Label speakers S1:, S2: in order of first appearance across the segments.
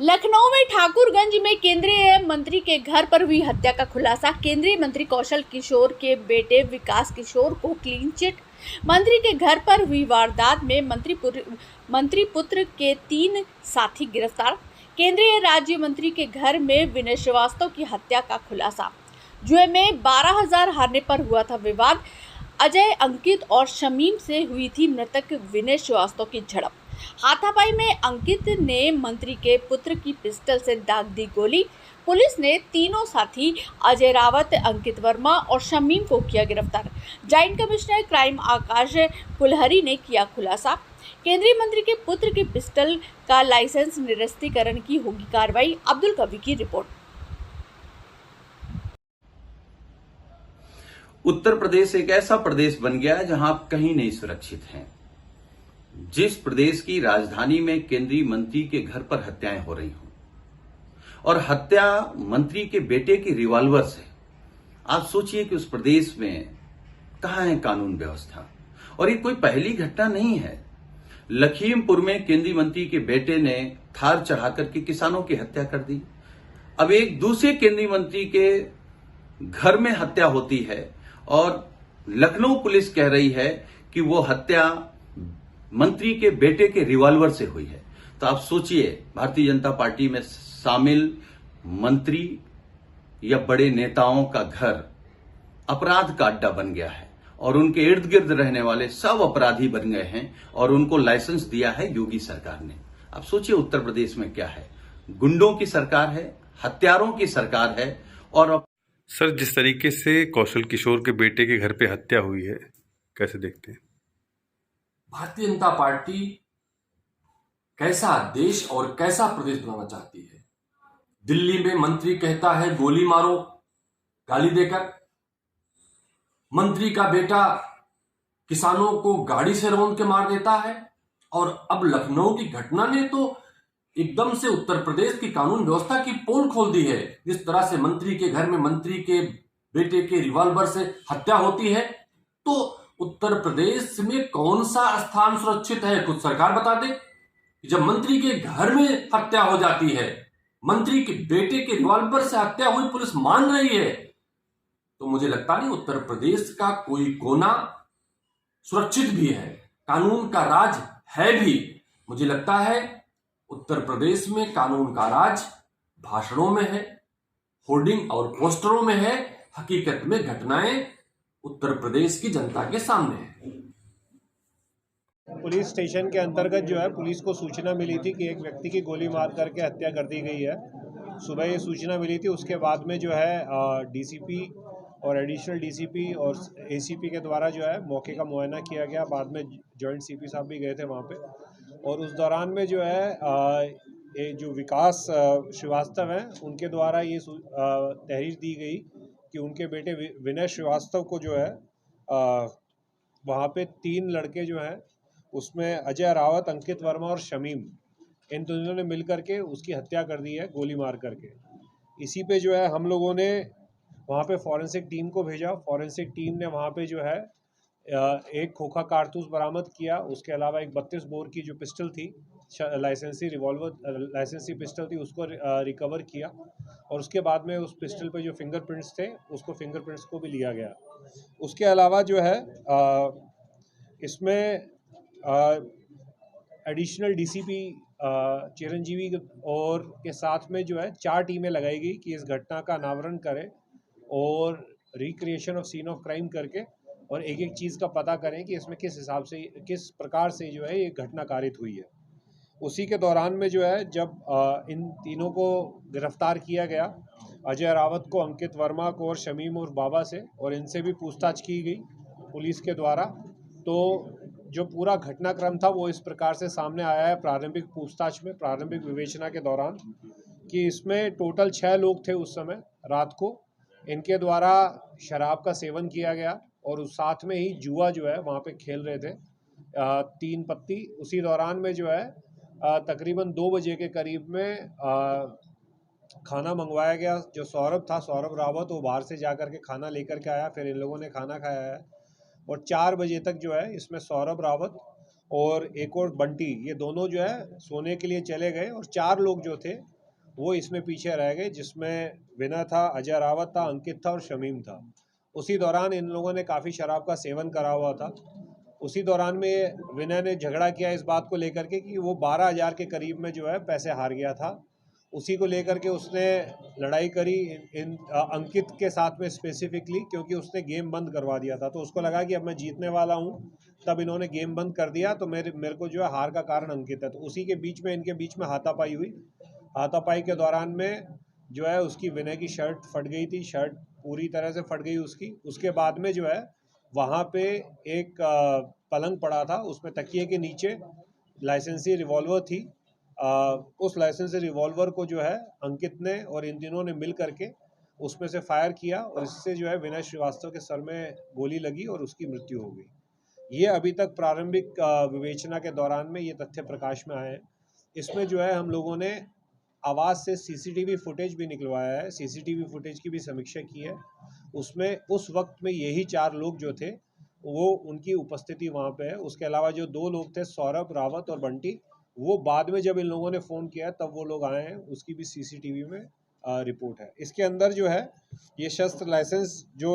S1: लखनऊ में ठाकुरगंज में केंद्रीय मंत्री के घर पर हुई हत्या का खुलासा। केंद्रीय मंत्री कौशल किशोर के बेटे विकास किशोर को क्लीन चिट। मंत्री के घर पर हुई वारदात में मंत्री पुत्र के 3 साथी गिरफ्तार। केंद्रीय राज्य मंत्री के घर में विनय श्रीवास्तव की हत्या का खुलासा। जुए में 12,000 हारने पर हुआ था विवाद। अजय, अंकित और शमीम से हुई थी मृतक विनय श्रीवास्तव की झड़प। हाथापाई में अंकित ने मंत्री के पुत्र की पिस्टल से दाग दी गोली। पुलिस ने तीनों साथी अजय रावत, अंकित वर्मा और शमीम को किया गिरफ्तार। जॉइंट कमिश्नर क्राइम आकाश कुलहरी ने किया खुलासा। केंद्रीय मंत्री के पुत्र की पिस्टल का लाइसेंस निरस्तीकरण की होगी कार्रवाई। अब्दुल कवी की रिपोर्ट।
S2: उत्तर प्रदेश एक ऐसा प्रदेश बन गया है जहां आप कहीं नहीं सुरक्षित हैं। जिस प्रदेश की राजधानी में केंद्रीय मंत्री के घर पर हत्याएं हो रही हों और हत्या मंत्री के बेटे की रिवॉल्वर से, आप सोचिए कि उस प्रदेश में कहां है कानून व्यवस्था। और ये कोई पहली घटना नहीं है। लखीमपुर में केंद्रीय मंत्री के बेटे ने थार चढ़ाकर के किसानों की हत्या कर दी। अब एक दूसरे केंद्रीय मंत्री के घर में हत्या होती है और लखनऊ पुलिस कह रही है कि वो हत्या मंत्री के बेटे के रिवॉल्वर से हुई है। तो आप सोचिए, भारतीय जनता पार्टी में शामिल मंत्री या बड़े नेताओं का घर अपराध का अड्डा बन गया है और उनके इर्द गिर्द रहने वाले सब अपराधी बन गए हैं और उनको लाइसेंस दिया है योगी सरकार ने। आप सोचिए उत्तर प्रदेश में क्या है, गुंडों की सरकार है, हत्यारों की सरकार है। और
S3: सर, जिस तरीके से कौशल किशोर के बेटे के घर पे हत्या हुई है, कैसे देखते हैं?
S4: भारतीय जनता पार्टी कैसा देश और कैसा प्रदेश बनाना चाहती है। दिल्ली में मंत्री कहता है गोली मारो, गाली देकर। मंत्री का बेटा किसानों को गाड़ी से रौंद के मार देता है। और अब लखनऊ की घटना ने तो एकदम से उत्तर प्रदेश की कानून व्यवस्था की पोल खोल दी है। जिस तरह से मंत्री के घर में मंत्री के बेटे के रिवॉल्वर से हत्या होती है, तो उत्तर प्रदेश में कौन सा स्थान सुरक्षित है, खुद सरकार बता दे। जब मंत्री के घर में हत्या हो जाती है, मंत्री के बेटे के रिवॉल्वर से हत्या हुई पुलिस मान रही है, तो मुझे लगता नहीं उत्तर प्रदेश का कोई कोना सुरक्षित भी है, कानून का राज है भी। मुझे लगता है उत्तर प्रदेश में कानून का राज भाषणों में है, होर्डिंग और पोस्टरों में है। हकीकत में घटनाएं उत्तर प्रदेश की जनता के सामने है।
S5: पुलिस स्टेशन के अंतर्गत जो है, पुलिस को सूचना मिली थी कि एक व्यक्ति की गोली मार करके हत्या कर दी गई है। सुबह ये सूचना मिली थी। उसके बाद में जो है डीसीपी और एडिशनल डीसीपी और एसीपी के द्वारा जो है मौके का मुआयना किया गया। बाद में जॉइंट सीपी साहब भी गए थे वहाँ पे। और उस दौरान में जो है ये जो विकास श्रीवास्तव हैं, उनके द्वारा ये तहरीर दी गई कि उनके बेटे विनय श्रीवास्तव को जो है वहाँ पे 3 लड़के जो हैं, उसमें अजय रावत, अंकित वर्मा और शमीम, इन दोनों ने मिल करके उसकी हत्या कर दी है गोली मार करके। इसी पे जो है हम लोगों ने वहाँ पे फॉरेंसिक टीम को भेजा। फॉरेंसिक टीम ने वहाँ पे जो है एक खोखा कारतूस बरामद किया। उसके अलावा एक 32 बोर की जो पिस्टल थी, लाइसेंसी रिवॉल्वर, लाइसेंसी पिस्टल थी, उसको रिकवर किया। और उसके बाद में उस पिस्टल पे जो फिंगरप्रिंट्स थे, उसको फिंगरप्रिंट्स को भी लिया गया। उसके अलावा जो है इसमें एडिशनल डीसीपी चिरंजीवी और के साथ में जो है 4 टीमें लगाई गई कि इस घटना का अनावरण करें और recreation of scene of crime करके और एक एक चीज़ का पता करें कि इसमें किस हिसाब से, किस प्रकार से जो है ये घटना कारित हुई है। उसी के दौरान में जो है जब इन तीनों को गिरफ्तार किया गया, अजय रावत को, अंकित वर्मा को और शमीम और बाबा से, और इनसे भी पूछताछ की गई पुलिस के द्वारा। तो जो पूरा घटनाक्रम था वो इस प्रकार से सामने आया है प्रारंभिक पूछताछ में, प्रारंभिक विवेचना के दौरान, कि इसमें टोटल 6 लोग थे उस समय रात को। इनके द्वारा शराब का सेवन किया गया और साथ में ही जुआ जो है वहाँ पे खेल रहे थे 3 पत्ती। उसी दौरान में जो है तकरीबन 2 बजे के करीब में खाना मंगवाया गया। जो सौरभ था, सौरभ रावत, वो बाहर से जा कर के खाना लेकर के आया, फिर इन लोगों ने खाना खाया है। और 4 बजे तक जो है इसमें सौरभ रावत और एक और बंटी, ये दोनों जो है सोने के लिए चले गए और 4 लोग जो थे वो इसमें पीछे रह गए, जिसमें विनय था, अजय रावत था, अंकित था और शमीम था। उसी दौरान इन लोगों ने काफ़ी शराब का सेवन करा हुआ था। उसी दौरान में विनय ने झगड़ा किया इस बात को लेकर के कि वो 12,000 के करीब में जो है पैसे हार गया था। उसी को लेकर के उसने लड़ाई करी अंकित के साथ में स्पेसिफिकली, क्योंकि उसने गेम बंद करवा दिया था। तो उसको लगा कि अब मैं जीतने वाला हूँ, तब इन्होंने गेम बंद कर दिया, तो मेरे को जो है हार का कारण अंकित है। तो उसी के बीच में इनके बीच में हाथापाई हुई। हाथापाई के दौरान में जो है उसकी विनय की शर्ट फट गई थी, शर्ट पूरी तरह से फट गई उसकी। उसके बाद में जो है वहाँ पे एक पलंग पड़ा था, उसमें तकिए के नीचे लाइसेंसी रिवॉल्वर थी। उस लाइसेंसी रिवॉल्वर को जो है अंकित ने और इन तीनों ने मिल करके उसमें से फायर किया और इससे जो है विनय श्रीवास्तव के सर में गोली लगी और उसकी मृत्यु हो गई। ये अभी तक प्रारंभिक विवेचना के दौरान में ये तथ्य प्रकाश में आए हैं। इसमें जो है हम लोगों ने आवाज़ से सीसीटीवी फुटेज भी निकलवाया है, सीसीटीवी फुटेज की भी समीक्षा की है। उसमें उस वक्त में यही 4 लोग जो थे वो उनकी उपस्थिति वहाँ पे है। उसके अलावा जो 2 लोग थे सौरभ रावत और बंटी, वो बाद में जब इन लोगों ने फ़ोन किया तब वो लोग आए हैं, उसकी भी सीसीटीवी में रिपोर्ट है। इसके अंदर जो है ये शस्त्र लाइसेंस जो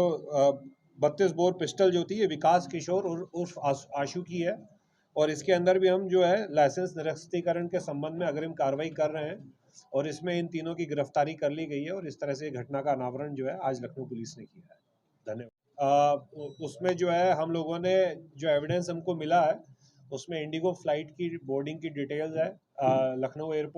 S5: 32 बोर पिस्टल जो थी ये विकास किशोर उर्फ आशु की है और इसके अंदर भी हम जो है लाइसेंस निरस्तीकरण के संबंध में अग्रिम कार्रवाई कर रहे हैं और इसमें इन तीनों की गिरफ्तारी कर ली गई है और इस तरह से घटना का अनावरण जो है आज लखनऊ पुलिस ने किया है। धन्यवाद। उसमें जो है हम लोगों ने जो एविडेंस हमको मिला है उसमें इंडिगो फ्लाइट की बोर्डिंग की डिटेल्स है लखनऊ एयरपोर्ट